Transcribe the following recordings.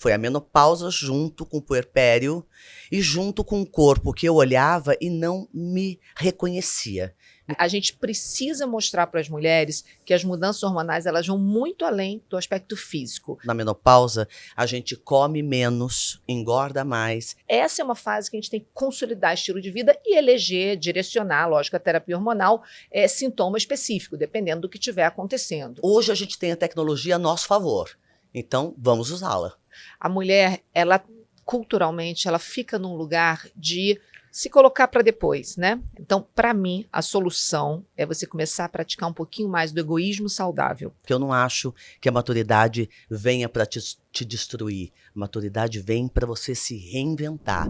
Foi a menopausa junto com o puerpério e junto com o corpo que eu olhava e não me reconhecia. A gente precisa mostrar para as mulheres que as mudanças hormonais elas vão muito além do aspecto físico. Na menopausa, a gente come menos, engorda mais. Essa é uma fase que a gente tem que consolidar estilo de vida e eleger, direcionar, lógico, a terapia hormonal sintoma específico, dependendo do que estiver acontecendo. Hoje a gente tem a tecnologia a nosso favor, então vamos usá-la. A mulher, ela culturalmente, ela fica num lugar de se colocar para depois, né? Então, para mim, a solução é você começar a praticar um pouquinho mais do egoísmo saudável. Porque eu não acho que a maturidade venha para te destruir. A maturidade vem para você se reinventar.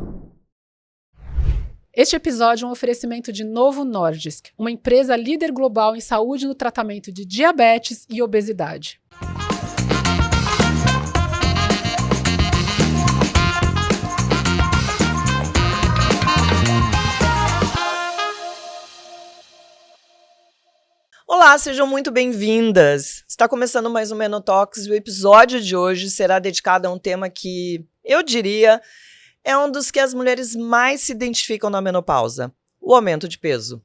Este episódio é um oferecimento de Novo Nordisk, uma empresa líder global em saúde no tratamento de diabetes e obesidade. Olá, sejam muito bem-vindas! Está começando mais um Menotalks e o episódio de hoje será dedicado a um tema que, eu diria, é um dos que as mulheres mais se identificam na menopausa, o aumento de peso.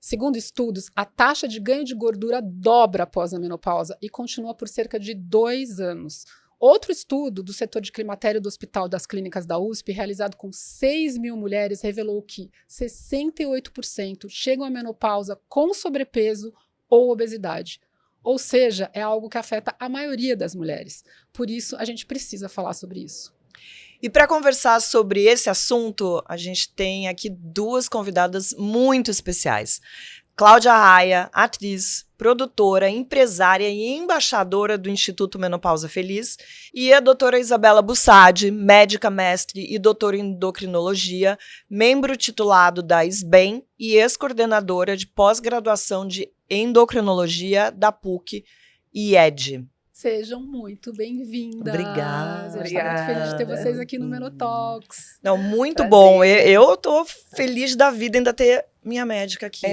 Segundo estudos, a taxa de ganho de gordura dobra após a menopausa e continua por cerca de 2 anos. Outro estudo do setor de climatério do Hospital das Clínicas da USP, realizado com 6 mil mulheres, revelou que 68% chegam à menopausa com sobrepeso ou obesidade. Ou seja, é algo que afeta a maioria das mulheres. Por isso, a gente precisa falar sobre isso. E para conversar sobre esse assunto, a gente tem aqui 2 convidadas muito especiais. Cláudia Raia, atriz, produtora, empresária e embaixadora do Instituto Menopausa Feliz, e a doutora Isabela Bussadi, médica mestre e doutora em endocrinologia, membro titulado da SBEM e ex-coordenadora de pós-graduação de endocrinologia da PUC e ED. Sejam muito bem-vindas. Obrigada. Eu estou muito feliz de ter vocês aqui no Menotalks. Não, muito bom. Eu estou feliz da vida ainda ter minha médica aqui.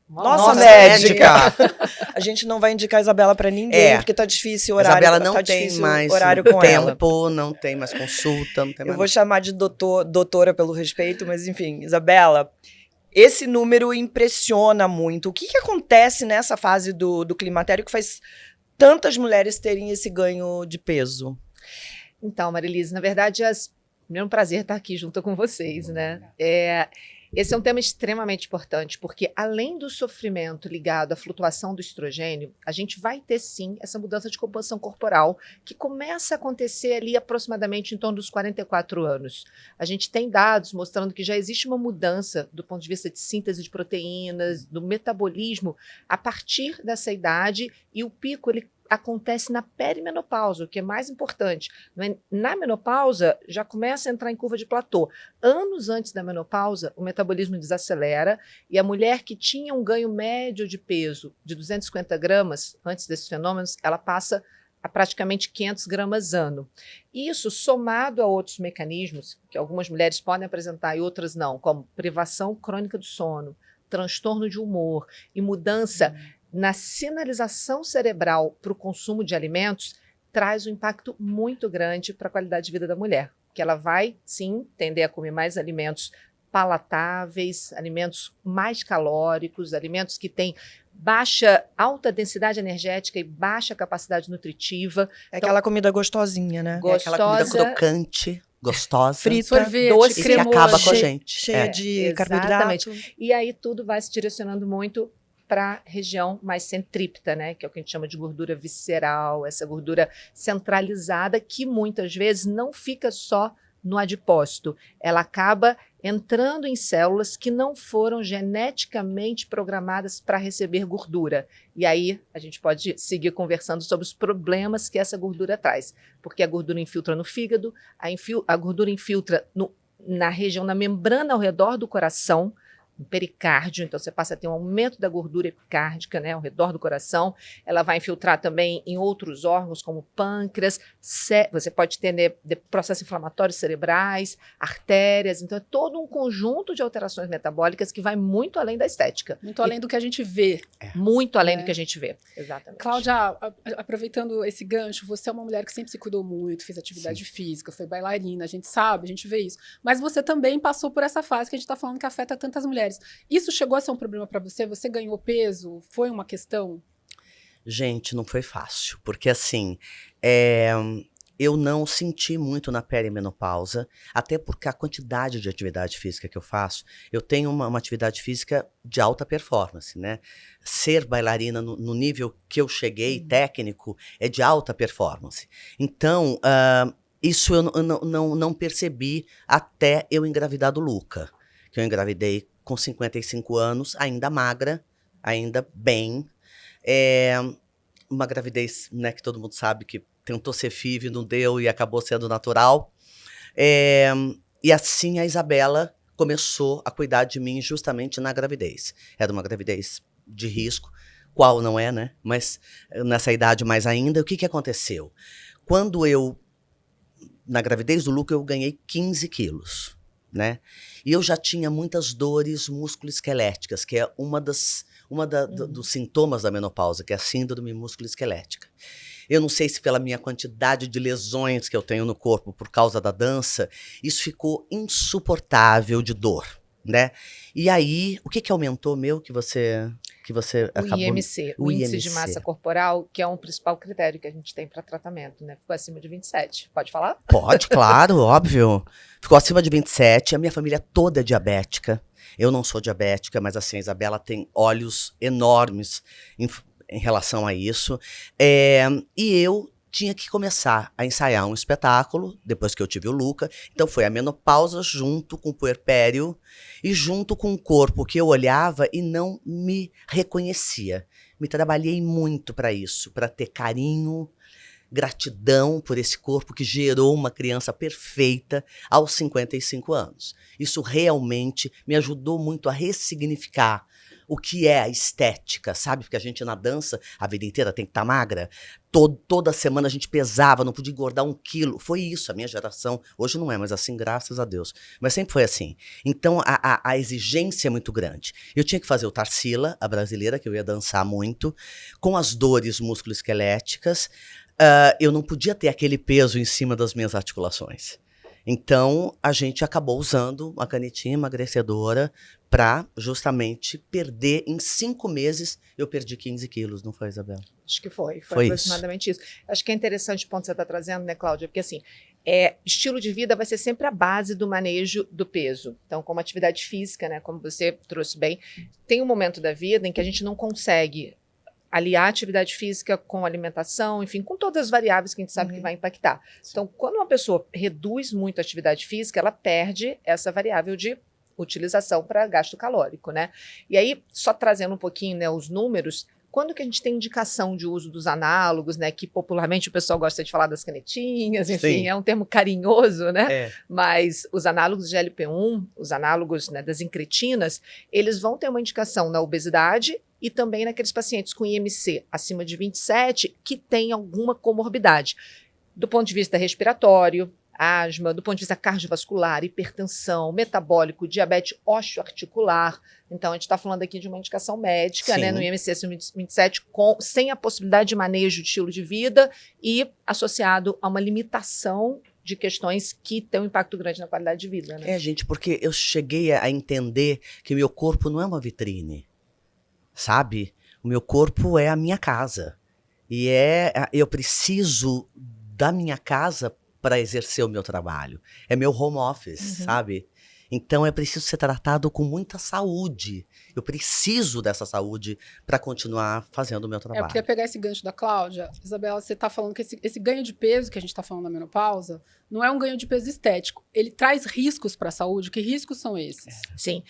Nossa, médica! A gente não vai indicar a Isabela pra ninguém, porque tá difícil o horário. Isabela não tá tem difícil mais horário com tempo, ela. não tem mais consulta, não tem Eu mais vou chamar de doutora pelo respeito, mas enfim, Isabela, esse número impressiona muito. O que acontece nessa fase do climatério que faz tantas mulheres terem esse ganho de peso? Então, Marilise, na verdade, primeiro um prazer estar aqui junto com vocês, né? Esse é um tema extremamente importante, porque além do sofrimento ligado à flutuação do estrogênio, a gente vai ter sim essa mudança de composição corporal que começa a acontecer ali aproximadamente em torno dos 44 anos. A gente tem dados mostrando que já existe uma mudança do ponto de vista de síntese de proteínas, do metabolismo a partir dessa idade, e o pico ele acontece na perimenopausa, o que é mais importante. Na menopausa, já começa a entrar em curva de platô. Anos antes da menopausa, o metabolismo desacelera e a mulher que tinha um ganho médio de peso de 250 gramas antes desses fenômenos, ela passa a praticamente 500 gramas ano. Isso, somado a outros mecanismos que algumas mulheres podem apresentar e outras não, como privação crônica do sono, transtorno de humor e mudança na sinalização cerebral para o consumo de alimentos, traz um impacto muito grande para a qualidade de vida da mulher, que ela vai, sim, tender a comer mais alimentos palatáveis, alimentos mais calóricos, alimentos que têm alta densidade energética e baixa capacidade nutritiva. É aquela comida gostosinha, né? Gostosa, aquela comida crocante, gostosa, frita, sorvete, doce, e que acaba com a gente. cheia de carboidrato. E aí tudo vai se direcionando muito para a região mais centrípeta, né, que é o que a gente chama de gordura visceral, essa gordura centralizada que muitas vezes não fica só no adipócito, ela acaba entrando em células que não foram geneticamente programadas para receber gordura. E aí a gente pode seguir conversando sobre os problemas que essa gordura traz, porque a gordura infiltra no fígado, a gordura infiltra na região, na membrana ao redor do coração, no pericárdio, então você passa a ter um aumento da gordura epicárdica, né, ao redor do coração. Ela vai infiltrar também em outros órgãos, como pâncreas, você pode ter, né, processos inflamatórios cerebrais, artérias, então é todo um conjunto de alterações metabólicas que vai muito além da estética. Muito além do que a gente vê. Muito além do que a gente vê, exatamente. Cláudia, aproveitando esse gancho, você é uma mulher que sempre se cuidou muito, fez atividade física, foi bailarina, a gente sabe, a gente vê isso. Mas você também passou por essa fase que a gente está falando que afeta tantas mulheres. Isso chegou a ser um problema para você? Você ganhou peso? Foi uma questão? Gente, não foi fácil, porque assim, eu não senti muito na perimenopausa, até porque a quantidade de atividade física que eu faço, eu tenho uma atividade física de alta performance, né? Ser bailarina no nível que eu cheguei, técnico, é de alta performance. Então, isso eu não percebi até eu engravidar do Luca, que eu engravidei com 55 anos, ainda magra, ainda bem. Uma gravidez, né, que todo mundo sabe que tentou ser FIV, não deu e acabou sendo natural. E assim a Isabela começou a cuidar de mim justamente na gravidez. Era uma gravidez de risco, qual não é, né? Mas nessa idade mais ainda, o que aconteceu? Quando na gravidez do Luca, eu ganhei 15 quilos, né? E eu já tinha muitas dores musculoesqueléticas, que é dos sintomas da menopausa, que é a síndrome musculoesquelética. Eu não sei se pela minha quantidade de lesões que eu tenho no corpo por causa da dança, isso ficou insuportável de dor, né? E aí, o que aumentou que você acabou... IMC, o índice de massa corporal, que é um principal critério que a gente tem para tratamento, né? Ficou acima de 27. Pode falar? Pode, claro, óbvio. Ficou acima de 27, a minha família toda é diabética. Eu não sou diabética, mas assim, a Isabela tem olhos enormes em relação a isso. E eu tinha que começar a ensaiar um espetáculo, depois que eu tive o Luca. Então foi a menopausa junto com o puerpério e junto com um corpo que eu olhava e não me reconhecia. Me trabalhei muito para isso, para ter carinho, gratidão por esse corpo que gerou uma criança perfeita aos 55 anos. Isso realmente me ajudou muito a ressignificar o que é a estética, sabe? Porque a gente na dança, a vida inteira tem que estar magra. Toda semana a gente pesava, não podia engordar 1 quilo. Foi isso, a minha geração. Hoje não é, mas assim, graças a Deus. Mas sempre foi assim. Então, a exigência é muito grande. Eu tinha que fazer o Tarsila, a brasileira, que eu ia dançar muito, com as dores musculoesqueléticas. Eu não podia ter aquele peso em cima das minhas articulações. Então, a gente acabou usando uma canetinha emagrecedora para justamente perder. Em 5 meses, eu perdi 15 quilos, não foi, Isabela? Acho que foi isso. aproximadamente isso. Acho que é interessante o ponto que você está trazendo, né, Cláudia? Porque assim, estilo de vida vai ser sempre a base do manejo do peso. Então, como atividade física, né, como você trouxe bem, tem um momento da vida em que a gente não consegue aliar a atividade física com alimentação, enfim, com todas as variáveis que a gente sabe que vai impactar. Então, quando uma pessoa reduz muito a atividade física, ela perde essa variável de utilização para gasto calórico, né? E aí, só trazendo um pouquinho, né, os números, quando que a gente tem indicação de uso dos análogos, né, que popularmente o pessoal gosta de falar das canetinhas, enfim, é um termo carinhoso, né? Mas os análogos de GLP-1, os análogos, né, das incretinas, eles vão ter uma indicação na obesidade e também naqueles pacientes com IMC acima de 27 que têm alguma comorbidade. Do ponto de vista respiratório, asma, do ponto de vista cardiovascular, hipertensão, metabólico, diabetes osteoarticular. Então, a gente está falando aqui de uma indicação médica, né, no IMC acima de 27, sem a possibilidade de manejo de estilo de vida e associado a uma limitação de questões que têm um impacto grande na qualidade de vida, né? Gente, porque eu cheguei a entender que o meu corpo não é uma vitrine. Sabe? O meu corpo é a minha casa. E eu preciso da minha casa para exercer o meu trabalho. É meu home office, sabe? Então é preciso ser tratado com muita saúde. Eu preciso dessa saúde para continuar fazendo o meu trabalho. Eu queria pegar esse gancho da Cláudia. Isabela, você está falando que esse ganho de peso que a gente está falando na menopausa não é um ganho de peso estético. Ele traz riscos para a saúde. Que riscos são esses? Sim.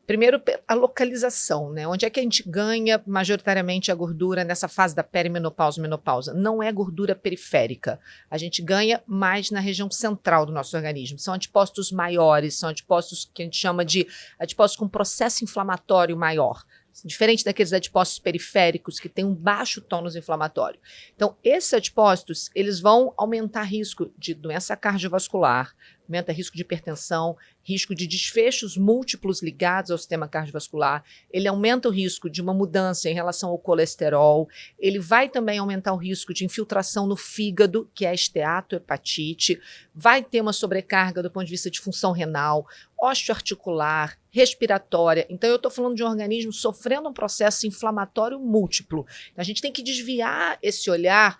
Primeiro, a localização, né? Onde é que a gente ganha majoritariamente a gordura nessa fase da perimenopausa, menopausa? Não é gordura periférica. A gente ganha mais na região central do nosso organismo. São adipócitos maiores, são adipócitos que a gente chama de adipócitos com processo inflamatório maior. Diferente daqueles adipócitos periféricos que têm um baixo tônus inflamatório. Então, esses adipócitos, eles vão aumentar risco de doença cardiovascular, aumenta risco de hipertensão, risco de desfechos múltiplos ligados ao sistema cardiovascular, ele aumenta o risco de uma mudança em relação ao colesterol, ele vai também aumentar o risco de infiltração no fígado, que é a esteatohepatite, vai ter uma sobrecarga do ponto de vista de função renal, osteoarticular, respiratória. Então, eu estou falando de um organismo sofrendo um processo inflamatório múltiplo. Então, a gente tem que desviar esse olhar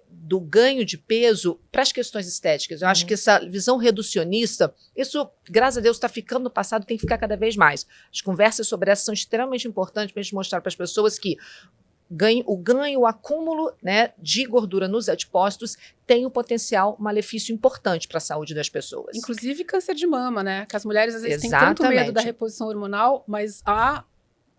do ganho de peso para as questões estéticas. Eu acho que essa visão reducionista, isso, graças a Deus, está ficando no passado, tem que ficar cada vez mais. As conversas sobre essa são extremamente importantes para a gente mostrar para as pessoas que o acúmulo, né, de gordura nos adipócitos tem um potencial malefício importante para a saúde das pessoas. Inclusive câncer de mama, né? Que as mulheres às vezes têm tanto medo da reposição hormonal, mas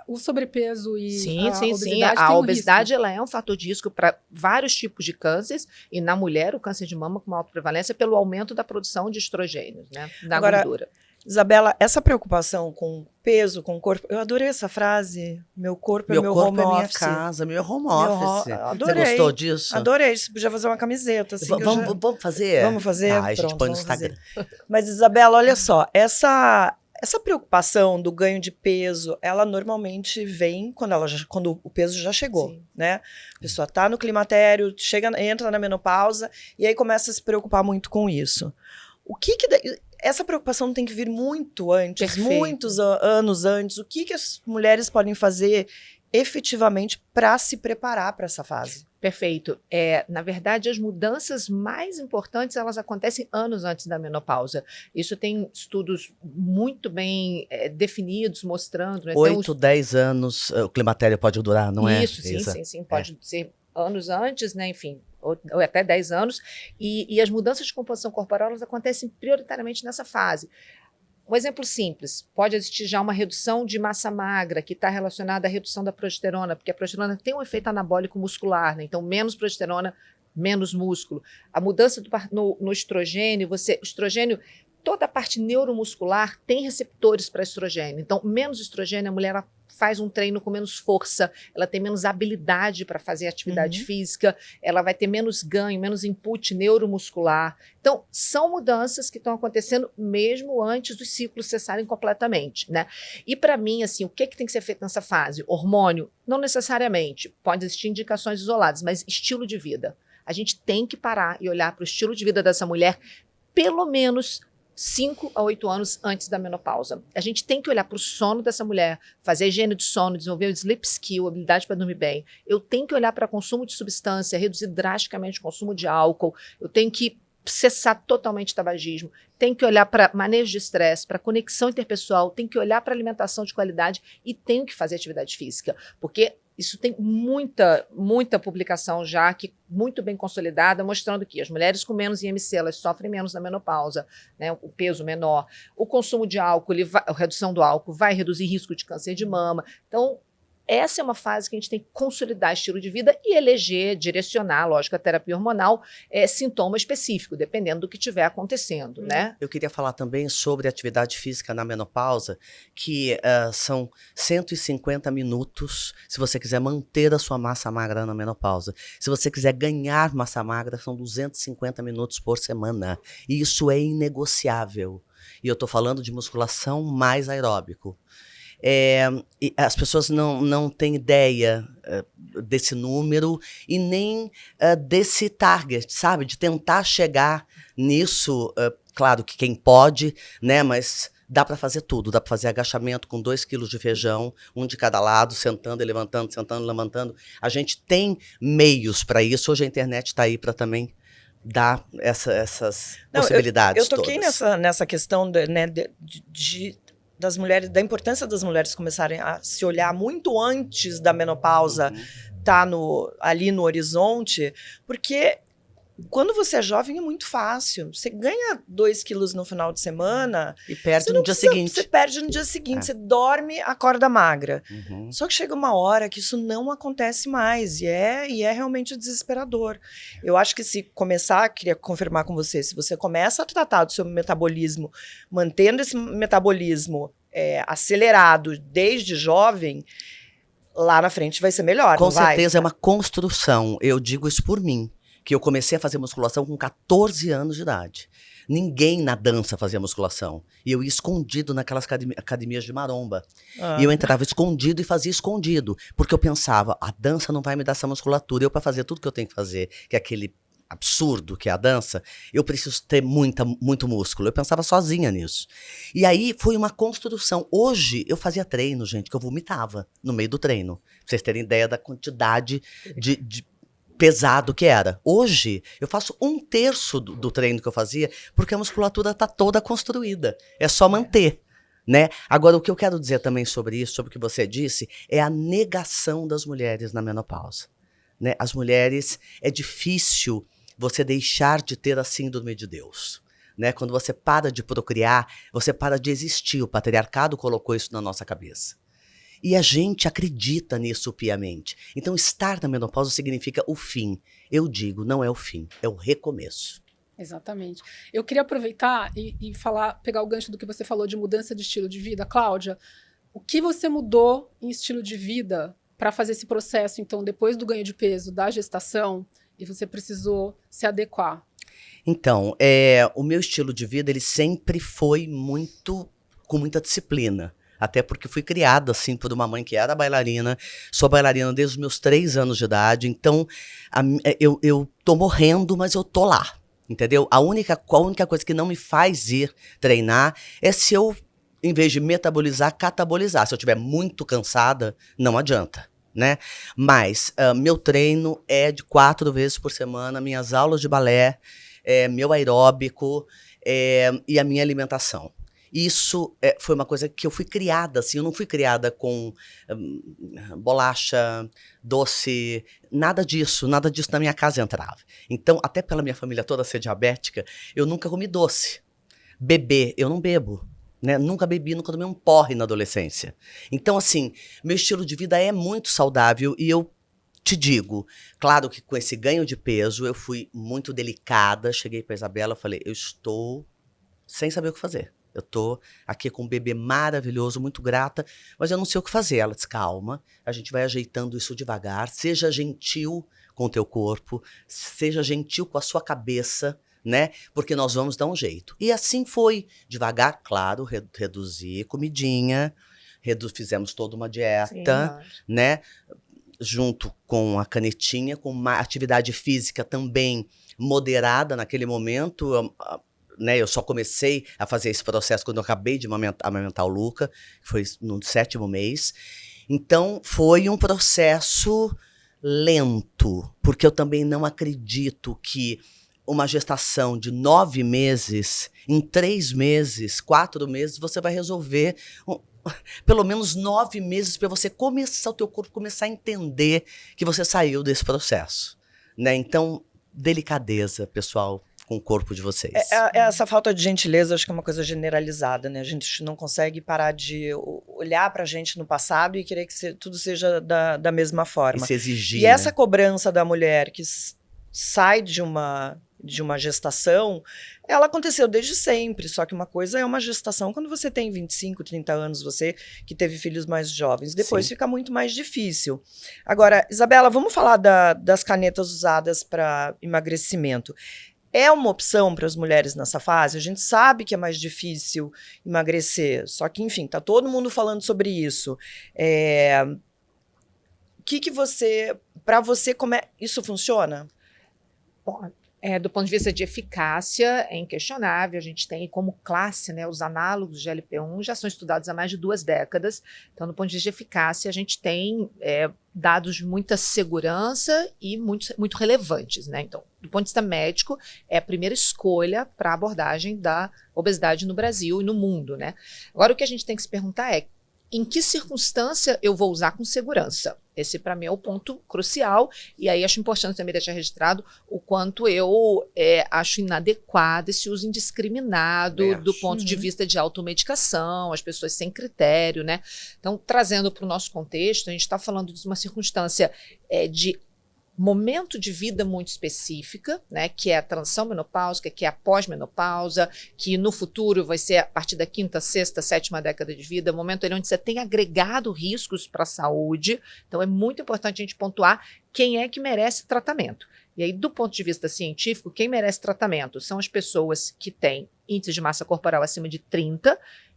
o sobrepeso e a obesidade A obesidade ela é um fator de risco para vários tipos de cânceres, e na mulher o câncer de mama com uma alta prevalência pelo aumento da produção de estrogênios, né, da gordura. Isabela, essa preocupação com peso, com corpo, eu adorei essa frase, meu corpo é meu home office. Minha casa, meu home office. Adorei. Você gostou disso? Adorei, você podia fazer uma camiseta. Assim, vamos fazer? Vamos fazer? A gente põe no Instagram. Mas, Isabela, olha só, essa preocupação do ganho de peso, ela normalmente vem quando o peso já chegou, sim, né? A pessoa está no climatério, entra na menopausa e aí começa a se preocupar muito com isso. Essa preocupação tem que vir muito antes, perfeito, muitos anos antes. O que as mulheres podem fazer efetivamente para se preparar para essa fase? Perfeito. Na verdade, as mudanças mais importantes, elas acontecem anos antes da menopausa. Isso tem estudos muito bem definidos, mostrando... Né? 8, 10 anos o climatério pode durar, não é? Isso, sim. Pode ser anos antes, né? Enfim, ou até 10 anos. E as mudanças de composição corporal, elas acontecem prioritariamente nessa fase. Um exemplo simples, pode existir já uma redução de massa magra que está relacionada à redução da progesterona, porque a progesterona tem um efeito anabólico muscular, né? Então menos progesterona, menos músculo. A mudança no estrogênio, estrogênio, toda a parte neuromuscular tem receptores para estrogênio. Então, menos estrogênio, a mulher ela faz um treino com menos força, ela tem menos habilidade para fazer atividade física, ela vai ter menos ganho, menos input neuromuscular. Então, são mudanças que estão acontecendo mesmo antes dos ciclos cessarem completamente, né? E para mim, assim, o que tem que ser feito nessa fase? Hormônio? Não necessariamente. Pode existir indicações isoladas, mas estilo de vida. A gente tem que parar e olhar para o estilo de vida dessa mulher, pelo menos 5 a 8 anos antes da menopausa. A gente tem que olhar para o sono dessa mulher, fazer higiene de sono, desenvolver o sleep skill, habilidade para dormir bem. Eu tenho que olhar para consumo de substância, reduzir drasticamente o consumo de álcool. Eu tenho que cessar totalmente o tabagismo. Tenho que olhar para manejo de estresse, para conexão interpessoal, tenho que olhar para alimentação de qualidade e tenho que fazer atividade física, porque isso tem muita publicação já, muito bem consolidada, mostrando que as mulheres com menos IMC, elas sofrem menos na menopausa, né, o peso menor. O consumo de álcool, a redução do álcool vai reduzir risco de câncer de mama. Então, essa é uma fase que a gente tem que consolidar estilo de vida e eleger, direcionar, lógico, a terapia hormonal sintoma específico, dependendo do que estiver acontecendo, né? Eu queria falar também sobre atividade física na menopausa, que são 150 minutos, se você quiser manter a sua massa magra na menopausa. Se você quiser ganhar massa magra, são 250 minutos por semana. E isso é inegociável. E eu estou falando de musculação mais aeróbico. E as pessoas não têm ideia desse número e nem desse target, sabe? De tentar chegar nisso, claro que quem pode, né? Mas dá para fazer tudo, dá para fazer agachamento com 2 quilos de feijão, um de cada lado, sentando e levantando, sentando e levantando. A gente tem meios para isso, hoje a internet está aí para também dar essas possibilidades. Eu toquei nessa questão das mulheres, da importância das mulheres começarem a se olhar muito antes da menopausa tá ali no horizonte, porque quando você é jovem é muito fácil. Você ganha 2 quilos no final de semana. E perde Você no não dia precisa- seguinte. Você perde no dia seguinte. É. Você dorme, acorda magra. Uhum. Só que chega uma hora que isso não acontece mais. E é realmente desesperador. Eu acho que se começar, queria confirmar com você, se você começa a tratar do seu metabolismo, mantendo esse metabolismo acelerado desde jovem, lá na frente vai ser melhor, Com não vai? certeza é uma construção. Eu digo isso por mim, que eu comecei a fazer musculação com 14 anos de idade. Ninguém na dança fazia musculação. E eu ia escondido naquelas academias de maromba. Ah. E eu entrava escondido e fazia escondido. Porque eu pensava, a dança não vai me dar essa musculatura. Eu, para fazer tudo que eu tenho que fazer, que é aquele absurdo que é a dança, eu preciso ter muito músculo. Eu pensava sozinha nisso. E aí foi uma construção. Hoje eu fazia treino, gente, que eu vomitava no meio do treino. Pra vocês terem ideia da quantidade de pesado que era. Hoje eu faço 1/3 do treino que eu fazia, porque a musculatura está toda construída. É só manter. Né? Agora, o que eu quero dizer também sobre isso, sobre o que você disse, é a negação das mulheres na menopausa. Né? As mulheres, é difícil você deixar de ter a síndrome de Deus. Né? Quando você para de procriar, você para de existir. O patriarcado colocou isso na nossa cabeça. E a gente acredita nisso piamente. Então, estar na menopausa significa o fim. Eu digo, não é o fim, é o recomeço. Exatamente. Eu queria aproveitar e falar, pegar o gancho do que você falou de mudança de estilo de vida. Cláudia, o que você mudou em estilo de vida para fazer esse processo, então, depois do ganho de peso, da gestação, e você precisou se adequar? Então, o meu estilo de vida, ele sempre foi com muita disciplina. Até porque fui criada, assim, por uma mãe que era bailarina. Sou bailarina desde os meus 3 anos de idade. Então, eu tô morrendo, mas eu tô lá. Entendeu? A única coisa que não me faz ir treinar é se eu, em vez de metabolizar, catabolizar. Se eu estiver muito cansada, não adianta. Né? Mas meu treino é de 4 vezes por semana. Minhas aulas de balé, meu aeróbico e a minha alimentação. Isso foi uma coisa que eu fui criada, assim, eu não fui criada com bolacha, doce, nada disso na minha casa entrava. Então, até pela minha família toda ser diabética, eu nunca comi doce. Beber, eu não bebo, né? Nunca bebi, nunca tomei um porre na adolescência. Então, assim, meu estilo de vida é muito saudável e eu te digo, claro que com esse ganho de peso, eu fui muito delicada, cheguei para Isabela e falei, eu estou sem saber o que fazer. Eu tô aqui com um bebê maravilhoso, muito grata, mas eu não sei o que fazer. Ela disse, calma, a gente vai ajeitando isso devagar, seja gentil com o teu corpo, seja gentil com a sua cabeça, né? Porque nós vamos dar um jeito. E assim foi, devagar, claro, reduzir comidinha, fizemos toda uma dieta, né? Junto com a canetinha, com uma atividade física também moderada naquele momento. Né, eu só comecei a fazer esse processo quando eu acabei de amamentar o Luca, que foi no 7º mês. Então, foi um processo lento, porque eu também não acredito que uma gestação de 9 meses, em 3 meses, 4 meses, você vai resolver pelo menos 9 meses para você começar, o teu corpo começar a entender que você saiu desse processo. Né? Então, delicadeza, pessoal, com o corpo de vocês. Essa falta de gentileza, acho que é uma coisa generalizada, né? A gente não consegue parar de olhar pra gente no passado e querer que tudo seja da mesma forma. E se exigir, e essa né? cobrança da mulher que sai de uma gestação, ela aconteceu desde sempre, só que uma coisa é uma gestação quando você tem 25, 30 anos, você que teve filhos mais jovens, depois fica muito mais difícil. Agora, Isabela, vamos falar das canetas usadas para emagrecimento. É uma opção para as mulheres nessa fase? A gente sabe que é mais difícil emagrecer, só que, enfim, tá todo mundo falando sobre isso. Para você, como isso funciona? Bom, do ponto de vista de eficácia, é inquestionável. A gente tem como classe, né, os análogos de GLP-1 já são estudados há mais de 2 décadas. Então, do ponto de vista de eficácia, a gente tem dados de muita segurança e muito relevantes. Né? Então, do ponto de vista médico, é a primeira escolha para a abordagem da obesidade no Brasil e no mundo. Né? Agora, o que a gente tem que se perguntar é em que circunstância eu vou usar com segurança. Esse, para mim, é o ponto crucial. E aí acho importante também deixar registrado o quanto eu acho inadequado esse uso indiscriminado do ponto de vista de automedicação, as pessoas sem critério, né? Então, trazendo para o nosso contexto, a gente está falando de uma circunstância de momento de vida muito específica, né, que é a transição menopáusica, que é a pós-menopausa, que no futuro vai ser a partir da 5ª, 6ª, 7ª década de vida, momento ali onde você tem agregado riscos para a saúde. Então é muito importante a gente pontuar quem é que merece tratamento. E aí, do ponto de vista científico, quem merece tratamento são as pessoas que têm índice de massa corporal acima de 30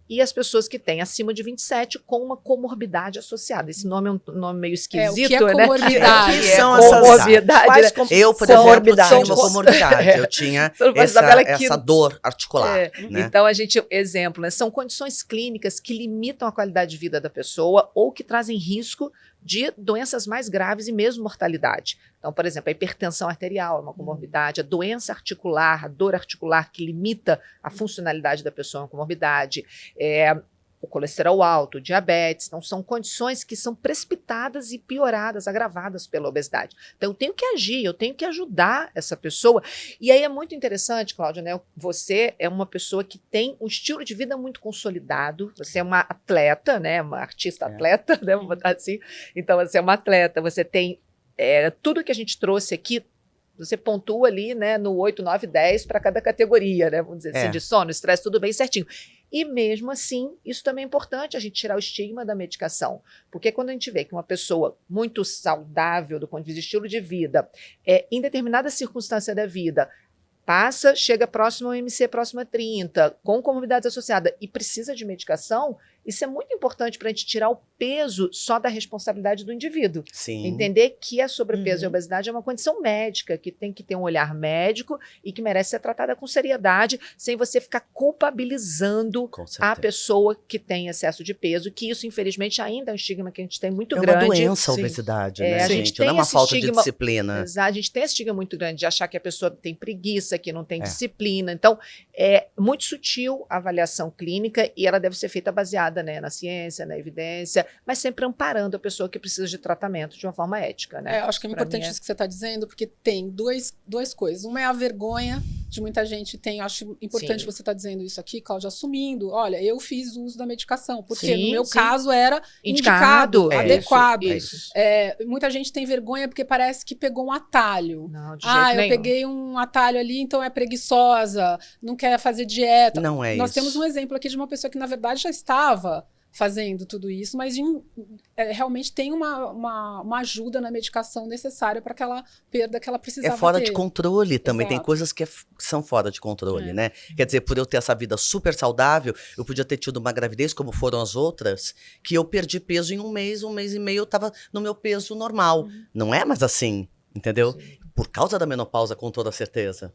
e as pessoas que têm acima de 27 com uma comorbidade associada. Esse nome é um nome meio esquisito, o que é comorbidade? né? O que são essas comorbidade? Eu, por exemplo, tinha uma comorbidade. Eu tinha essa dor articular. Né? Então, exemplo, né, são condições clínicas que limitam a qualidade de vida da pessoa ou que trazem risco de doenças mais graves e mesmo mortalidade. Então, por exemplo, a hipertensão arterial é uma comorbidade, a doença articular, a dor articular que limita a funcionalidade da pessoa é uma comorbidade, o colesterol alto, o diabetes. Então, são condições que são precipitadas e pioradas, agravadas pela obesidade. Então, eu tenho que agir, eu tenho que ajudar essa pessoa. E aí é muito interessante, Cláudia, né? Você é uma pessoa que tem um estilo de vida muito consolidado, você é uma atleta, né? Uma artista atleta, né? Vamos botar assim. Então, você é uma atleta, você tem tudo que a gente trouxe aqui, você pontua ali, né, no 8, 9, 10 para cada categoria, né? Vamos dizer assim, de sono, estresse, tudo bem certinho. E mesmo assim, isso também é importante, a gente tirar o estigma da medicação. Porque quando a gente vê que uma pessoa muito saudável do ponto de vista de estilo de vida, em determinada circunstância da vida, chega próximo ao MC, próximo a 30, com comorbidades associadas e precisa de medicação, isso é muito importante para a gente tirar o peso só da responsabilidade do indivíduo. Sim. Entender que a sobrepeso e a obesidade é uma condição médica, que tem que ter um olhar médico e que merece ser tratada com seriedade, sem você ficar culpabilizando a pessoa que tem excesso de peso, que isso, infelizmente, ainda é um estigma que a gente tem muito grande. É uma doença a obesidade, né, a gente? Não é uma falta de disciplina. Exato, a gente tem esse estigma muito grande de achar que a pessoa tem preguiça, que não tem disciplina. Então, é muito sutil a avaliação clínica e ela deve ser feita baseada, né, na ciência, na evidência, mas sempre amparando a pessoa que precisa de tratamento de uma forma ética, né? Acho que é importante isso que você está dizendo, porque tem duas coisas. Uma é a vergonha de muita gente tem. Acho importante você estar dizendo isso aqui, Cláudia, assumindo. Olha, eu fiz o uso da medicação, porque no meu caso era indicado, adequado. Isso. Muita gente tem vergonha porque parece que pegou um atalho. Não, de jeito nenhum. Eu peguei um atalho ali, então é preguiçosa, não quer fazer dieta. Não é Nós isso. temos um exemplo aqui de uma pessoa que, na verdade, já estava fazendo tudo isso, mas realmente tem uma ajuda na medicação necessária para aquela perda que ela precisava ter. É fora de controle também, tem Exato. coisas que são fora de controle, né? Quer dizer, por eu ter essa vida super saudável, eu podia ter tido uma gravidez, como foram as outras, que eu perdi peso em um mês e meio, eu tava no meu peso normal. Não é mais assim, entendeu? Sim. Por causa da menopausa, com toda certeza.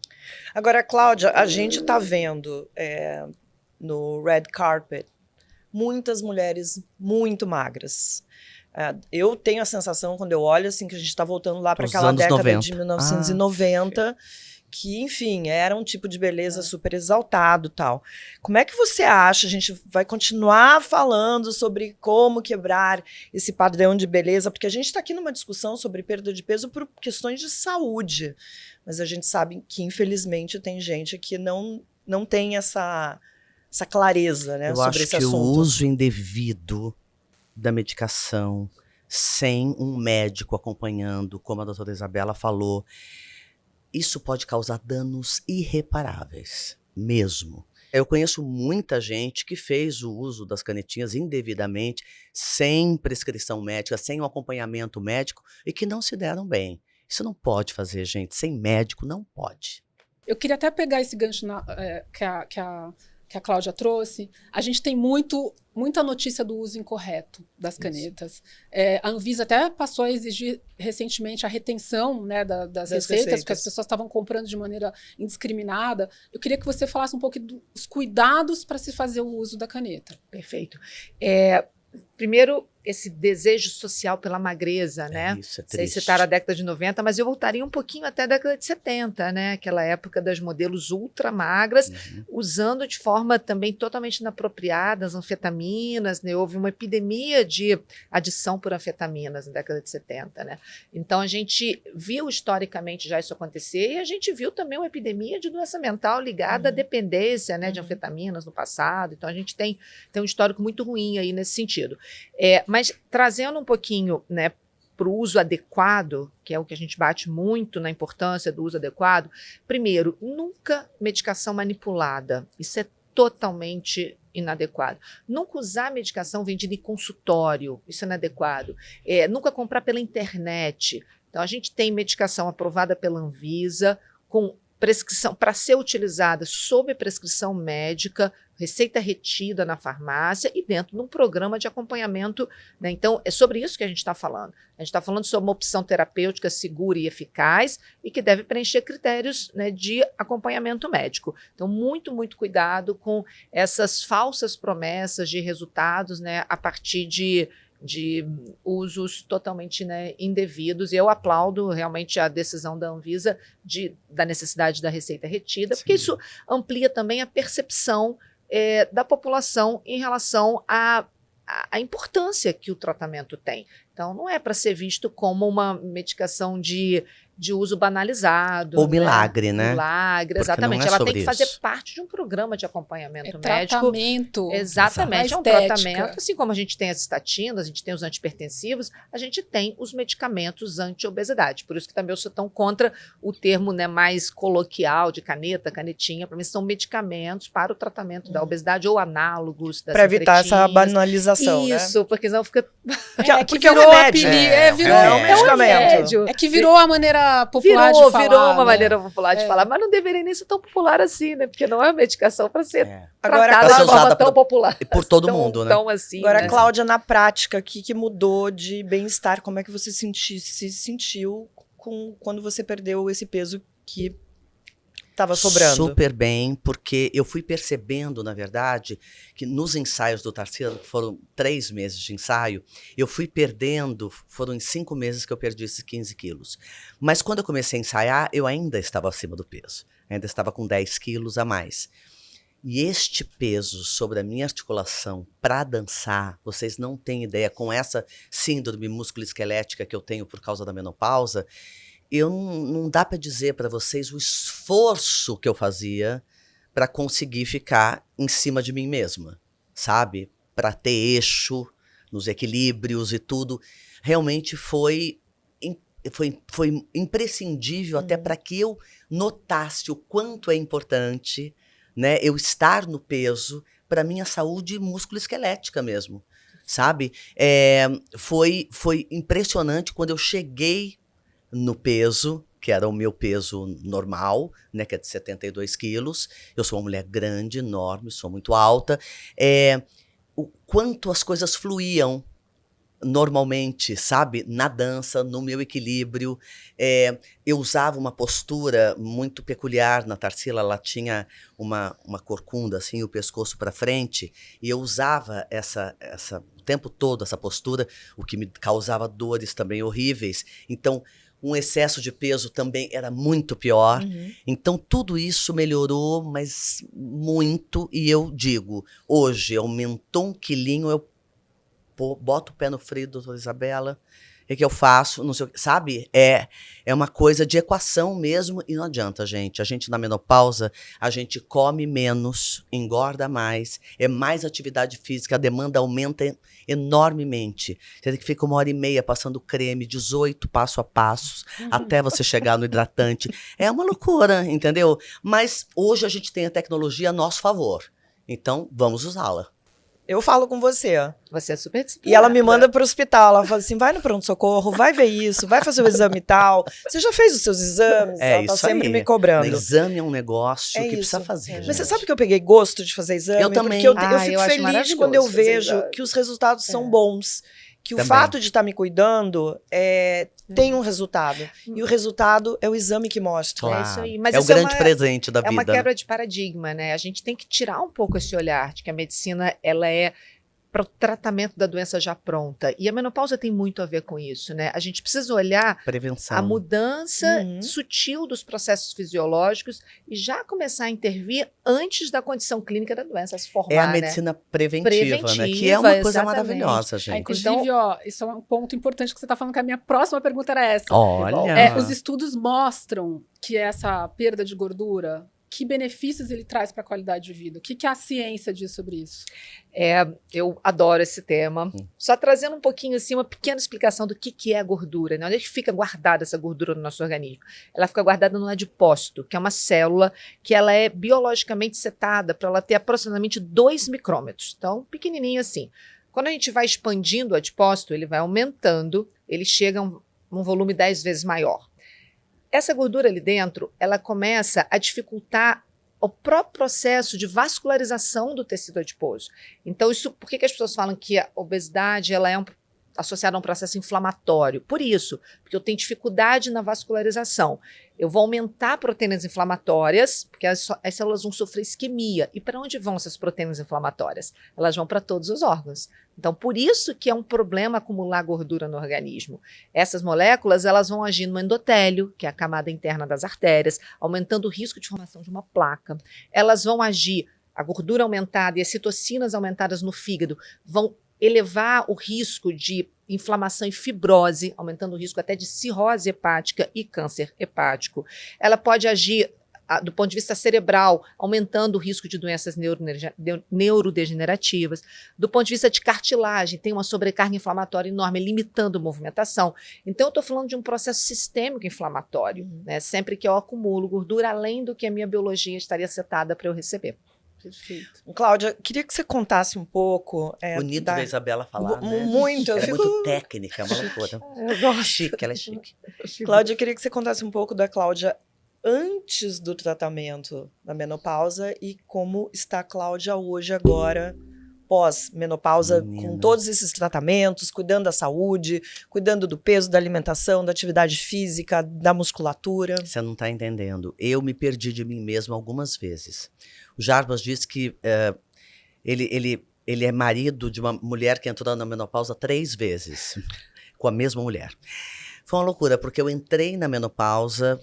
Agora, Cláudia, a gente está vendo no red carpet muitas mulheres muito magras. Eu tenho a sensação, quando eu olho, assim, que a gente está voltando lá para aquela década 90. de 1990, que, enfim, era um tipo de beleza super exaltado e tal. Como é que você acha? A gente vai continuar falando sobre como quebrar esse padrão de beleza, porque a gente está aqui numa discussão sobre perda de peso por questões de saúde, mas a gente sabe que, infelizmente, tem gente que não tem essa clareza, né, sobre esse assunto. Eu acho que o uso indevido da medicação, sem um médico acompanhando, como a doutora Isabela falou, isso pode causar danos irreparáveis, mesmo. Eu conheço muita gente que fez o uso das canetinhas indevidamente, sem prescrição médica, sem um acompanhamento médico, e que não se deram bem. Isso não pode fazer, gente. Sem médico, não pode. Eu queria até pegar esse gancho que a Cláudia trouxe. A gente tem muita notícia do uso incorreto das canetas. A Anvisa até passou a exigir recentemente a retenção, né, das receitas, porque as pessoas estavam comprando de maneira indiscriminada. Eu queria que você falasse um pouco dos cuidados para se fazer o uso da caneta. Perfeito. primeiro, esse desejo social pela magreza, né? Isso é Vocês triste. citaram a década de 90, mas eu voltaria um pouquinho até a década de 70, né? Aquela época das modelos ultra magras, usando de forma também totalmente inapropriada as anfetaminas, né? Houve uma epidemia de adição por anfetaminas na década de 70, né? Então a gente viu historicamente já isso acontecer e a gente viu também uma epidemia de doença mental ligada à dependência, né, de anfetaminas no passado. Então a gente tem um histórico muito ruim aí nesse sentido. Mas trazendo um pouquinho, né, para o uso adequado, que é o que a gente bate muito na importância do uso adequado, primeiro, nunca medicação manipulada. Isso é totalmente inadequado. Nunca usar medicação vendida em consultório, isso é inadequado. Nunca comprar pela internet. Então, a gente tem medicação aprovada pela Anvisa, com prescrição para ser utilizada sob prescrição médica, receita retida na farmácia e dentro de um programa de acompanhamento, né? Então, é sobre isso que a gente está falando. A gente está falando sobre uma opção terapêutica segura e eficaz e que deve preencher critérios, né, de acompanhamento médico. Então, muito, muito cuidado com essas falsas promessas de resultados, né, a partir de usos totalmente, né, indevidos. E eu aplaudo realmente a decisão da Anvisa da necessidade da receita retida, porque isso amplia também a percepção da população em relação à importância que o tratamento tem. Então, não é para ser visto como uma medicação de uso banalizado. Ou milagre, né? Milagre, Porque exatamente. não é Ela sobre tem que fazer isso. parte de um programa de acompanhamento médico. Tratamento. Exatamente, é um Estética. tratamento. Assim como a gente tem as estatinas, a gente tem os antipertensivos, a gente tem os medicamentos anti-obesidade. Por isso que também eu sou tão contra o termo, né, mais coloquial de canetinha. Para mim são medicamentos para o tratamento da obesidade ou análogos das Para evitar essa secretinhas. banalização, né? Isso, porque senão fica... Porque é um virou remédio. virou É um medicamento. remédio. É que virou a maneira popular de falar. Virou uma né? maneira popular de falar, mas não deveria nem ser tão popular assim, né? Porque não é uma medicação para ser Agora, tratada de Cláudia, forma usada tão popular. por todo tão, mundo, né? Tão assim, Agora, né? Cláudia, na prática, o que mudou de bem-estar? Como é que você se sentiu quando você perdeu esse peso que estava sobrando? Super bem, porque eu fui percebendo, na verdade, que nos ensaios do Tarsila, que foram 3 meses de ensaio, eu fui perdendo, foram em 5 meses que eu perdi esses 15 quilos. Mas quando eu comecei a ensaiar, eu ainda estava acima do peso, ainda estava com 10 quilos a mais. E este peso sobre a minha articulação para dançar, vocês não têm ideia, com essa síndrome musculoesquelética que eu tenho por causa da menopausa, não dá para dizer para vocês o esforço que eu fazia para conseguir ficar em cima de mim mesma, sabe? Para ter eixo nos equilíbrios e tudo. Realmente foi imprescindível até para que eu notasse o quanto é importante, né, eu estar no peso para minha saúde musculoesquelética mesmo, sabe? Foi impressionante quando eu cheguei no peso, que era o meu peso normal, né, que é de 72 quilos. Eu sou uma mulher grande, enorme, sou muito alta. O quanto as coisas fluíam normalmente, sabe? Na dança, no meu equilíbrio. Eu usava uma postura muito peculiar na Tarsila, ela tinha uma corcunda, assim, o pescoço para frente, e eu usava o tempo todo essa postura, o que me causava dores também horríveis. Então, um excesso de peso também era muito pior. Então, tudo isso melhorou, mas muito. E eu digo, hoje, aumentou 1 quilinho, eu boto o pé no freio, doutora Isabela, o que eu faço, não sei o que, sabe? É uma coisa de equação mesmo, e não adianta, gente. A gente na menopausa, a gente come menos, engorda mais, é mais atividade física, a demanda aumenta enormemente. Você tem que ficar 1h30 passando creme, 18 passo a passos, até você chegar no hidratante. É uma loucura, entendeu? Mas hoje a gente tem a tecnologia a nosso favor. Então, vamos usá-la. Eu falo com você. Você é super disciplinada. E ela me manda para o hospital. Ela fala assim, vai no pronto-socorro, vai ver isso, vai fazer o exame tal. Você já fez os seus exames? Ela tá isso sempre aí. me cobrando. Exame é um negócio que precisa isso. fazer. Mas você gente. sabe que eu peguei gosto de fazer exame? Eu também. Porque eu Eu fico acho feliz maravilhoso quando eu fazer vejo exame. que os resultados são bons. Que o Também. fato de estar me cuidando tem um resultado. E o resultado é o exame que mostra. Claro. É isso aí. Mas é o isso grande presente da É uma vida. quebra de paradigma, né? A gente tem que tirar um pouco esse olhar de que a medicina, ela é para o tratamento da doença já pronta. E a menopausa tem muito a ver com isso, né? A gente precisa olhar Prevenção. a mudança sutil dos processos fisiológicos e já começar a intervir antes da condição clínica da doença se formar, É a né? medicina preventiva, né? Que é uma coisa exatamente. maravilhosa, gente. Inclusive, ó, isso é um ponto importante que você está falando, que a minha próxima pergunta era essa. Olha. Os estudos mostram que essa perda de gordura, que benefícios ele traz para a qualidade de vida? O que a ciência diz sobre isso? Eu adoro esse tema. Só trazendo um pouquinho assim, uma pequena explicação do que é a gordura, né? Onde é que fica guardada essa gordura no nosso organismo? Ela fica guardada no adipócito, que é uma célula que ela é biologicamente setada para ela ter aproximadamente 2 micrômetros. Então, pequenininho assim. Quando a gente vai expandindo o adipócito, ele vai aumentando, ele chega a um volume 10 vezes maior. Essa gordura ali dentro, ela começa a dificultar o próprio processo de vascularização do tecido adiposo. Então, por que as pessoas falam que a obesidade ela é associada a um processo inflamatório? Por isso, porque eu tenho dificuldade na vascularização. Eu vou aumentar proteínas inflamatórias, porque as células vão sofrer isquemia. E para onde vão essas proteínas inflamatórias? Elas vão para todos os órgãos. Então, por isso que é um problema acumular gordura no organismo. Essas moléculas, elas vão agir no endotélio, que é a camada interna das artérias, aumentando o risco de formação de uma placa. Elas vão agir, a gordura aumentada e as citocinas aumentadas no fígado vão elevar o risco de inflamação e fibrose, aumentando o risco até de cirrose hepática e câncer hepático. Ela pode agir do ponto de vista cerebral, aumentando o risco de doenças neurodegenerativas. Do ponto de vista de cartilagem, tem uma sobrecarga inflamatória enorme, limitando a movimentação. Então, eu estou falando de um processo sistêmico inflamatório, né? Sempre que eu acumulo gordura, além do que a minha biologia estaria setada para eu receber. Perfeito. Cláudia, queria que você contasse um pouco. Bonito da Isabela falar, né? Muito. Ela é muito técnica, é uma loucura. Eu gosto. Chique, ela é chique. Cláudia, eu queria que você contasse um pouco da Cláudia antes do tratamento da menopausa e como está a Cláudia hoje, agora, pós-menopausa, com todos esses tratamentos, cuidando da saúde, cuidando do peso, da alimentação, da atividade física, da musculatura. Você não está entendendo. Eu me perdi de mim mesmo algumas vezes. O Jarbas disse que ele é marido de uma mulher que entrou na menopausa 3 vezes, com a mesma mulher. Foi uma loucura, porque eu entrei na menopausa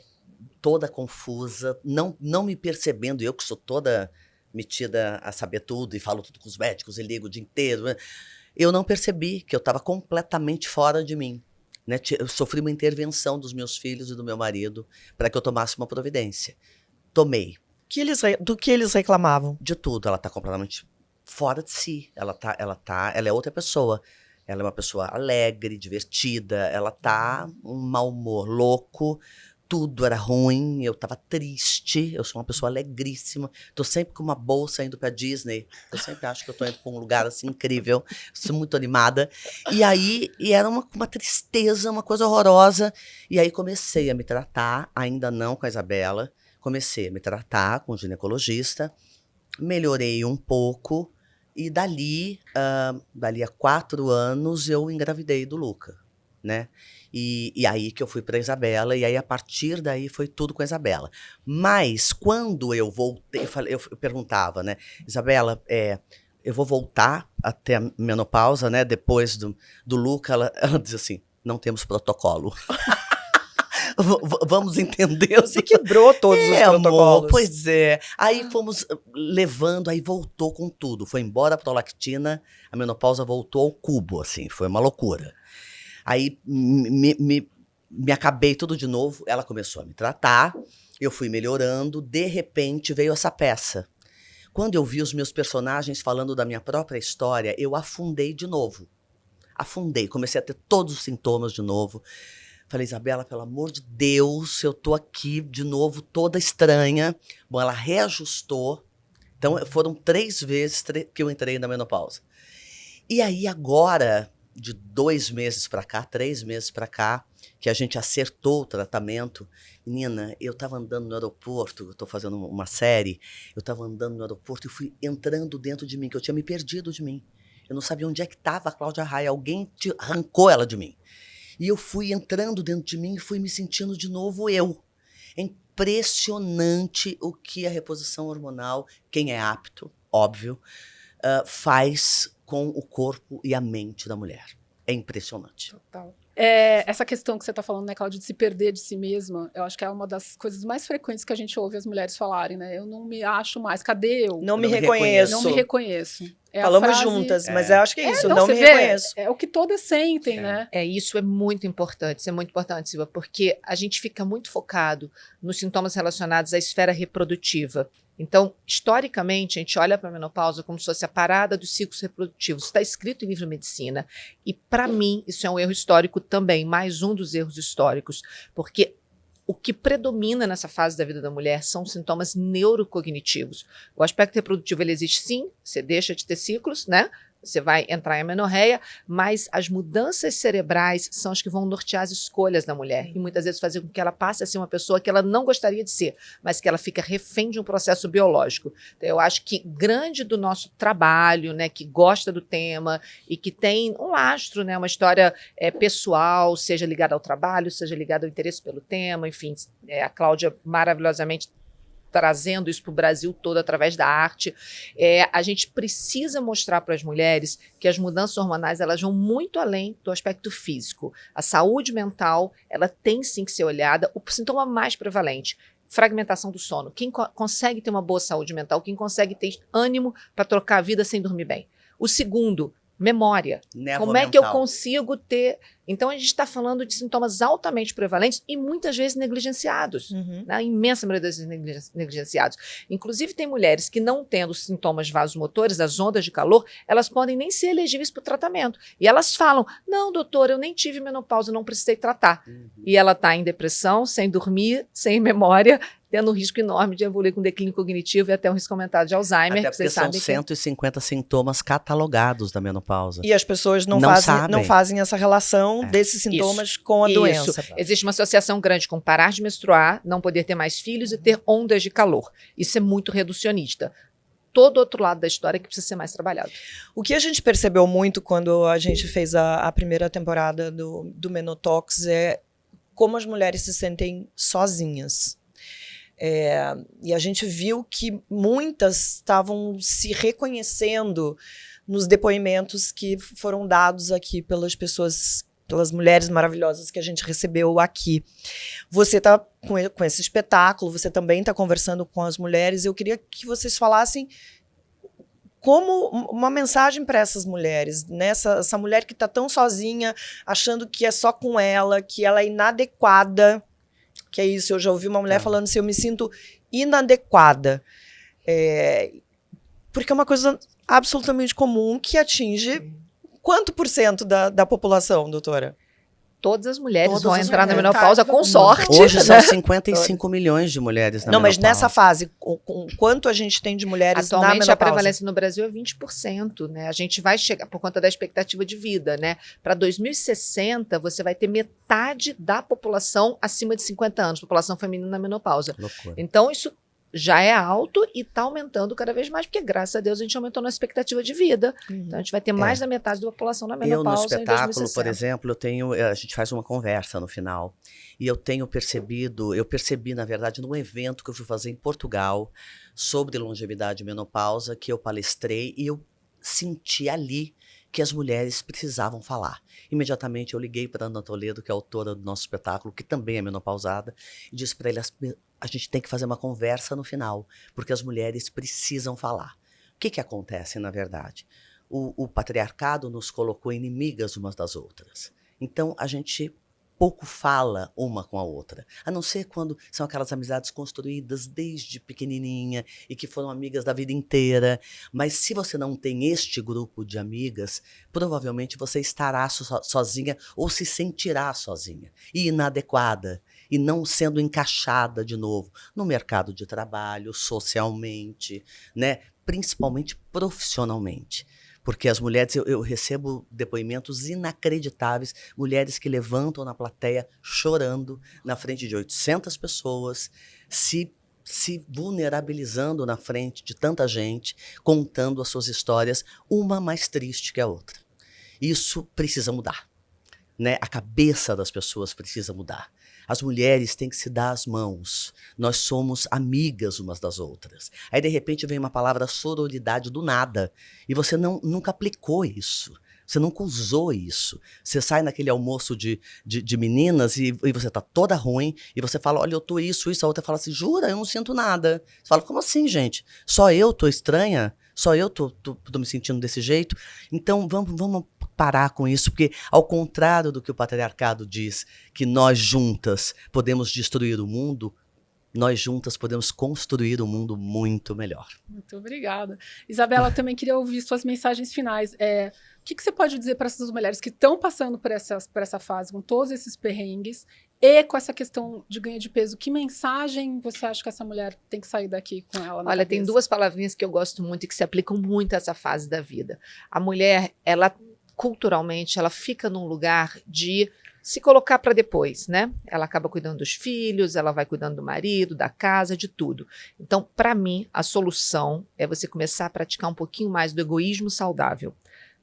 toda confusa, não me percebendo, eu que sou toda metida a saber tudo e falo tudo com os médicos e ligo o dia inteiro. Eu não percebi que eu estava completamente fora de mim. Né? Eu sofri uma intervenção dos meus filhos e do meu marido para que eu tomasse uma providência. Tomei. Do que eles reclamavam? De tudo. Ela está completamente fora de si. Ela é outra pessoa. Ela é uma pessoa alegre, divertida. Ela tá um mau humor louco. Tudo era ruim, eu tava triste, eu sou uma pessoa alegríssima, tô sempre com uma bolsa indo pra Disney, eu sempre acho que eu tô indo pra um lugar assim incrível, sou muito animada, e era uma tristeza, uma coisa horrorosa, e aí comecei a me tratar, ainda não com a Isabela, comecei a me tratar com o ginecologista, melhorei um pouco, e dali a 4 anos eu engravidei do Luca, né? E aí que eu fui para a Isabela, e aí a partir daí foi tudo com a Isabela. Mas quando eu voltei, eu perguntava, né, Isabela, eu vou voltar até a menopausa, né, depois do Luca, ela diz assim, não temos protocolo. Vamos entender. Você quebrou todos os protocolos. Amor, pois é. Aí fomos levando, aí voltou com tudo. Foi embora a prolactina, a menopausa voltou ao cubo, assim, foi uma loucura. Aí me acabei tudo de novo, ela começou a me tratar, eu fui melhorando, de repente veio essa peça. Quando eu vi os meus personagens falando da minha própria história, eu afundei de novo. Afundei, comecei a ter todos os sintomas de novo. Falei, Isabela, pelo amor de Deus, eu tô aqui de novo toda estranha. Bom, ela reajustou, então foram 3 vezes que eu entrei na menopausa. E aí agora, de 2 meses para cá, 3 meses para cá, que a gente acertou o tratamento. Menina, eu estava andando no aeroporto, eu estou fazendo uma série, eu estava andando no aeroporto e fui entrando dentro de mim, que eu tinha me perdido de mim. Eu não sabia onde é que estava a Cláudia Raia, alguém arrancou ela de mim. E eu fui entrando dentro de mim e fui me sentindo de novo eu. É impressionante o que a reposição hormonal, quem é apto, óbvio, faz com o corpo e a mente da mulher. É impressionante. Total. Essa questão que você está falando, né, Cláudia, de se perder de si mesma, eu acho que é uma das coisas mais frequentes que a gente ouve as mulheres falarem, né? Eu não me acho mais, cadê eu? Não me reconheço. Não me reconheço. Falamos juntas, mas eu acho que é isso, não me vê? reconheço. É o que todas sentem, né? Isso é muito importante, Silvia, porque a gente fica muito focado nos sintomas relacionados à esfera reprodutiva. Então, historicamente, a gente olha para a menopausa como se fosse a parada dos ciclos reprodutivos. Isso está escrito em livro de medicina. E, para mim, isso é um erro histórico também, mais um dos erros históricos, porque o que predomina nessa fase da vida da mulher são sintomas neurocognitivos. O aspecto reprodutivo, ele existe sim, você deixa de ter ciclos, né? Você vai entrar em amenorreia, mas as mudanças cerebrais são as que vão nortear as escolhas da mulher e muitas vezes fazer com que ela passe a ser uma pessoa que ela não gostaria de ser, mas que ela fica refém de um processo biológico. Então, eu acho que grande do nosso trabalho, né, que gosta do tema e que tem um lastro, né, uma história pessoal, seja ligada ao trabalho, seja ligada ao interesse pelo tema, enfim, a Cláudia maravilhosamente trazendo isso para o Brasil todo através da arte. A gente precisa mostrar para as mulheres que as mudanças hormonais elas vão muito além do aspecto físico. A saúde mental ela tem sim que ser olhada. O sintoma mais prevalente, fragmentação do sono. Quem consegue ter uma boa saúde mental, quem consegue ter ânimo para trocar a vida sem dormir bem. O segundo, memória. Como é que eu consigo ter... Então, a gente está falando de sintomas altamente prevalentes e muitas vezes negligenciados. Na imensa maioria das vezes negligenciados. Inclusive, tem mulheres que não tendo sintomas vasomotores, as ondas de calor, elas podem nem ser elegíveis para o tratamento. E elas falam, não, doutor, eu nem tive menopausa, não precisei tratar. E ela está em depressão, sem dormir, sem memória, tendo um risco enorme de evoluir com declínio cognitivo e até um risco aumentado de Alzheimer. Até porque são 150 sintomas catalogados da menopausa. E as pessoas não fazem essa relação desses sintomas com a doença. Existe uma associação grande com parar de menstruar, não poder ter mais filhos e ter ondas de calor. Isso é muito reducionista. Todo outro lado da história que precisa ser mais trabalhado. O que a gente percebeu muito quando a gente fez a primeira temporada do Menotox é como as mulheres se sentem sozinhas. E a gente viu que muitas estavam se reconhecendo nos depoimentos que foram dados aqui pelas pessoas, pelas mulheres maravilhosas que a gente recebeu aqui. Você está com esse espetáculo, você também está conversando com as mulheres. Eu queria que vocês falassem como uma mensagem para essas mulheres, né? Essa mulher que está tão sozinha, achando que é só com ela, que ela é inadequada. Que é isso, eu já ouvi uma mulher falando assim, eu me sinto inadequada. Porque é uma coisa absolutamente comum que atinge quanto por cento da população, doutora? Todas as mulheres vão entrar na menopausa com sorte. Hoje são 55 milhões de mulheres na menopausa. Não, mas nessa fase, quanto a gente tem de mulheres na menopausa? Atualmente a prevalência no Brasil é 20%, né? A gente vai chegar, por conta da expectativa de vida, né? Para 2060, você vai ter metade da população acima de 50 anos, população feminina na menopausa. Loucura. Então, isso já é alto e está aumentando cada vez mais, porque graças a Deus a gente aumentou nossa expectativa de vida. Então a gente vai ter mais da metade da população na menopausa. Eu no espetáculo, em 2060. por exemplo, a gente faz uma conversa no final e eu percebi na verdade num evento que eu fui fazer em Portugal sobre longevidade e menopausa, que eu palestrei e eu senti ali que as mulheres precisavam falar. Imediatamente eu liguei para a Ana Toledo, que é autora do nosso espetáculo, que também é menopausada, e disse para ele, a gente tem que fazer uma conversa no final, porque as mulheres precisam falar. O que acontece, na verdade? O patriarcado nos colocou inimigas umas das outras. Então, a gente pouco fala uma com a outra, a não ser quando são aquelas amizades construídas desde pequenininha e que foram amigas da vida inteira. Mas se você não tem este grupo de amigas, provavelmente você estará sozinha ou se sentirá sozinha e inadequada e não sendo encaixada de novo no mercado de trabalho, socialmente, né? Principalmente profissionalmente. Porque as mulheres, eu recebo depoimentos inacreditáveis, mulheres que levantam na plateia chorando na frente de 800 pessoas, se vulnerabilizando na frente de tanta gente, contando as suas histórias, uma mais triste que a outra. Isso precisa mudar, né? A cabeça das pessoas precisa mudar. As mulheres têm que se dar as mãos. Nós somos amigas umas das outras. Aí, de repente, vem uma palavra sororidade do nada. E você nunca aplicou isso. Você nunca usou isso. Você sai naquele almoço de meninas e você tá toda ruim. E você fala, olha, eu tô isso. A outra fala assim, jura? Eu não sinto nada. Você fala, como assim, gente? Só eu tô estranha? Só eu tô me sentindo desse jeito? Então, vamos parar com isso, porque ao contrário do que o patriarcado diz, que nós juntas podemos destruir o mundo, nós juntas podemos construir um mundo muito melhor. Muito obrigada. Isabela, eu também queria ouvir suas mensagens finais. O que você pode dizer para essas mulheres que estão passando por essa fase, com todos esses perrengues, e com essa questão de ganho de peso? Que mensagem você acha que essa mulher tem que sair daqui com ela na Olha, cabeça? tem duas palavrinhas que eu gosto muito e que se aplicam muito a essa fase da vida. A mulher, ela culturalmente, ela fica num lugar de se colocar para depois, né? Ela acaba cuidando dos filhos, ela vai cuidando do marido, da casa, de tudo. Então, para mim, a solução é você começar a praticar um pouquinho mais do egoísmo saudável.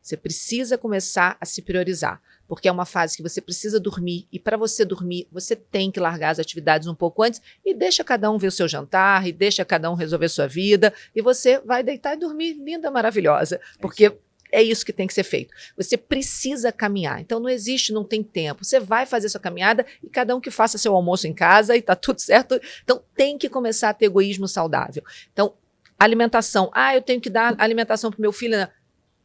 Você precisa começar a se priorizar, porque é uma fase que você precisa dormir, e para você dormir, você tem que largar as atividades um pouco antes, e deixa cada um ver o seu jantar, e deixa cada um resolver sua vida, e você vai deitar e dormir linda, maravilhosa, porque é isso que tem que ser feito. Você precisa caminhar. Então não existe, não tem tempo. Você vai fazer sua caminhada e cada um que faça seu almoço em casa e tá tudo certo. Então tem que começar a ter egoísmo saudável. Então, alimentação. Eu tenho que dar alimentação pro meu filho. Não.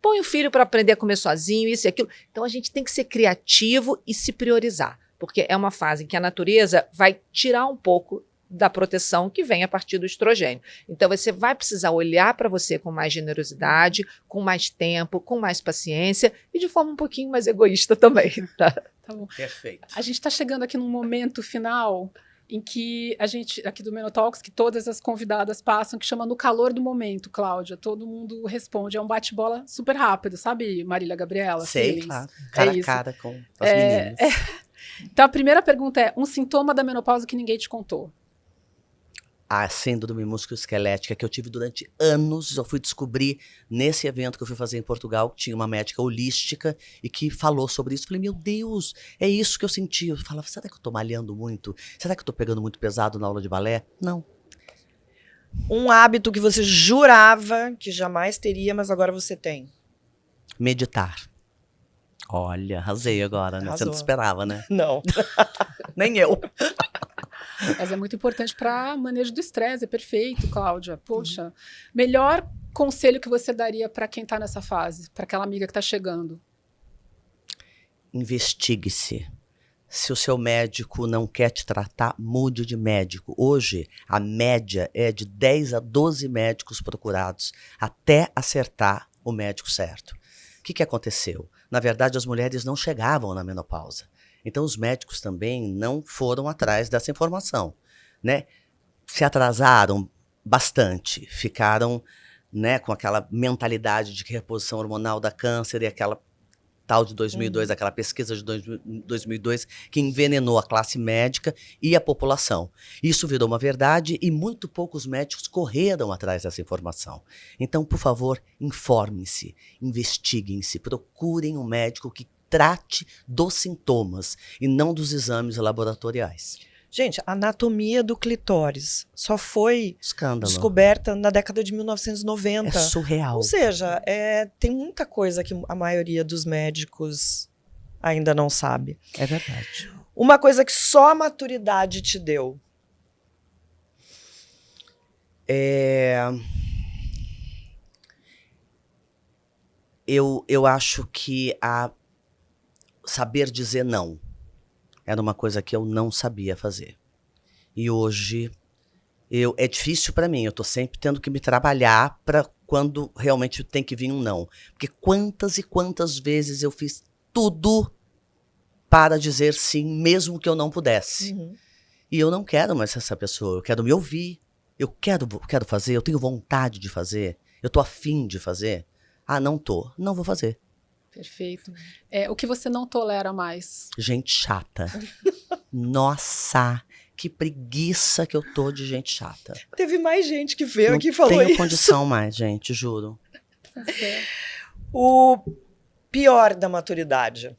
Põe o filho para aprender a comer sozinho, isso e aquilo. Então a gente tem que ser criativo e se priorizar. Porque é uma fase em que a natureza vai tirar um pouco da proteção que vem a partir do estrogênio. Então, você vai precisar olhar para você com mais generosidade, com mais tempo, com mais paciência e de forma um pouquinho mais egoísta também. Tá? Tá bom. Perfeito. A gente está chegando aqui num momento final em que a gente, aqui do Menotalks, que todas as convidadas passam, que chama No Calor do Momento, Cláudia. Todo mundo responde. É um bate-bola super rápido, sabe, Marília Gabriela? Sei, Feelings. claro. Cara a isso. cara com as meninas. Então, a primeira pergunta é, um sintoma da menopausa que ninguém te contou? A síndrome musculoesquelética que eu tive durante anos, eu fui descobrir nesse evento que eu fui fazer em Portugal, que tinha uma médica holística e que falou sobre isso. Falei, meu Deus, é isso que eu senti. Eu falava, será que eu tô malhando muito? Será que eu tô pegando muito pesado na aula de balé? Não. Um hábito que você jurava que jamais teria, mas agora você tem. Meditar. Olha, arrasei agora, né? Você Arrasou. não esperava, né? Não. Nem eu. Mas é muito importante para manejo do estresse, é perfeito, Cláudia. Poxa, melhor conselho que você daria para quem está nessa fase, para aquela amiga que está chegando? Investigue-se. Se o seu médico não quer te tratar, mude de médico. Hoje, a média é de 10 a 12 médicos procurados até acertar o médico certo. O que aconteceu? Na verdade, as mulheres não chegavam na menopausa. Então, os médicos também não foram atrás dessa informação, né? Se atrasaram bastante, ficaram, né, com aquela mentalidade de que reposição hormonal dá câncer e aquela tal de 2002, aquela pesquisa de 2002 que envenenou a classe médica e a população. Isso virou uma verdade e muito poucos médicos correram atrás dessa informação. Então, por favor, informem-se, investiguem-se, procurem um médico que trate dos sintomas e não dos exames laboratoriais. Gente, a anatomia do clitóris só foi Escândalo. descoberta na década de 1990. É surreal. Ou seja, tem muita coisa que a maioria dos médicos ainda não sabe. É verdade. Uma coisa que só a maturidade te deu. Eu acho que saber dizer não era uma coisa que eu não sabia fazer. E hoje é difícil para mim, eu tô sempre tendo que me trabalhar para quando realmente tem que vir um não. Porque quantas e quantas vezes eu fiz tudo para dizer sim, mesmo que eu não pudesse. Uhum. E eu não quero mais ser essa pessoa, eu quero me ouvir, eu quero fazer, eu tenho vontade de fazer, eu tô afim de fazer. Não vou fazer. Perfeito. O que você não tolera mais? Gente chata. Nossa, que preguiça que eu tô de gente chata. Teve mais gente que veio Não aqui e falou tenho isso. condição mais, gente, juro. O pior da maturidade.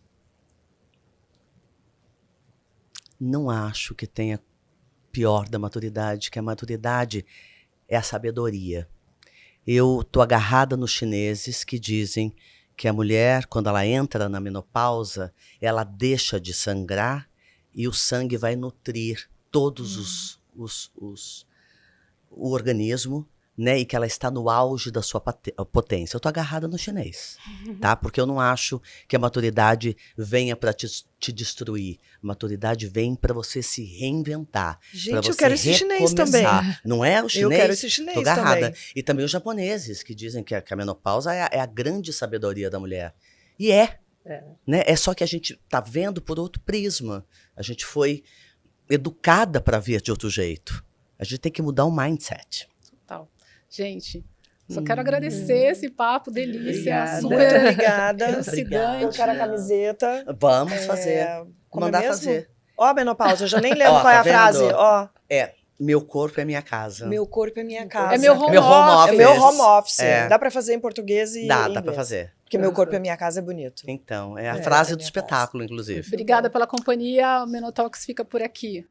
não acho que tenha pior da maturidade, que a maturidade é a sabedoria. Eu tô agarrada nos chineses que dizem que a mulher, quando ela entra na menopausa, ela deixa de sangrar e o sangue vai nutrir todos o organismo, né? E que ela está no auge da sua potência. Eu tô agarrada no chinês, tá? Porque eu não acho que a maturidade venha para te destruir. A maturidade vem para você se reinventar. Gente, você eu quero esse chinês também. Não é o chinês? Eu quero esse chinês Tô agarrada. também. E também os japoneses, que dizem que a menopausa é a grande sabedoria da mulher. E é. Né? É só que a gente tá vendo por outro prisma. A gente foi educada para ver de outro jeito. A gente tem que mudar o mindset. Total. Gente, só quero agradecer esse papo, delícia. Obrigada. Super Muito obrigada. elucidante. Eu quero a camiseta. Vamos fazer. Como é Mandar mesmo? fazer. Ó, menopausa, eu já nem lembro Ó, qual é tá a frase. vendo? Ó, Meu corpo é minha casa. meu corpo é minha casa. É meu home Meu home office. É meu home office. É. Dá pra fazer em português e Dá em pra inglês. fazer. Porque meu corpo é minha casa é bonito. Então, é a É, frase é do minha espetáculo, inclusive. Obrigada pela companhia. O Menotalks fica por aqui.